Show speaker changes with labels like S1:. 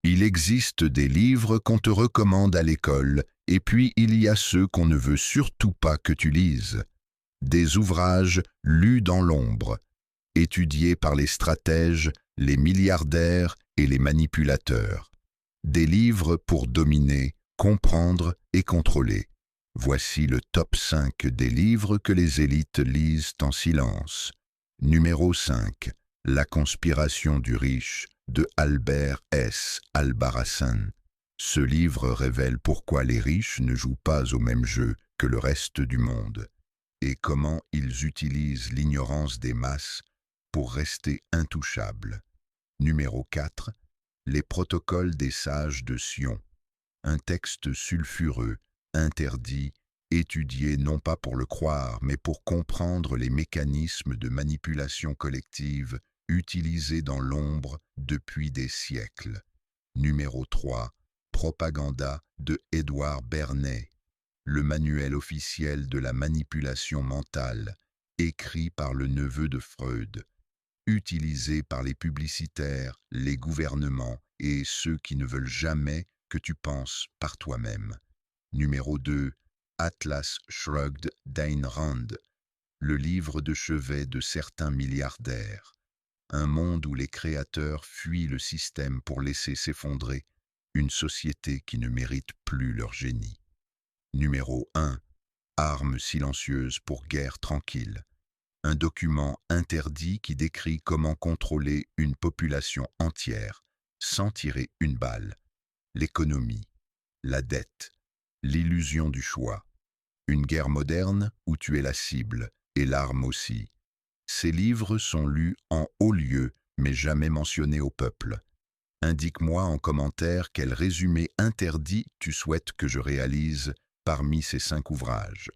S1: Il existe des livres qu'on te recommande à l'école, et puis il y a ceux qu'on ne veut surtout pas que tu lises. Des ouvrages lus dans l'ombre, étudiés par les stratèges, les milliardaires et les manipulateurs. Des livres pour dominer, comprendre et contrôler. Voici le top 5 des livres que les élites lisent en silence. Numéro 5. La conspiration du riche de Albert S. Albarracin. Ce livre révèle pourquoi les riches ne jouent pas au même jeu que le reste du monde et comment ils utilisent l'ignorance des masses pour rester intouchables. Numéro 4. Les protocoles des sages de Sion. Un texte sulfureux, interdit, étudié non pas pour le croire, mais pour comprendre les mécanismes de manipulation collective utilisés dans l'ombre depuis des siècles. Numéro 3. Propaganda de Édouard Bernet. Le manuel officiel de la manipulation mentale, écrit par le neveu de Freud, utilisé par les publicitaires, les gouvernements et ceux qui ne veulent jamais que tu penses par toi-même. Numéro 2. Atlas Shrugged d'Ayn Rand, le livre de chevet de certains milliardaires. Un monde où les créateurs fuient le système pour laisser s'effondrer une société qui ne mérite plus leur génie. Numéro 1. Armes silencieuses pour guerre tranquille. Un document interdit qui décrit comment contrôler une population entière sans tirer une balle. L'économie, la dette, l'illusion du choix. Une guerre moderne où tu es la cible et l'arme aussi. Ces livres sont lus en haut lieu mais jamais mentionnés au peuple. Indique-moi en commentaire quel résumé interdit tu souhaites que je réalise parmi ces 5 ouvrages.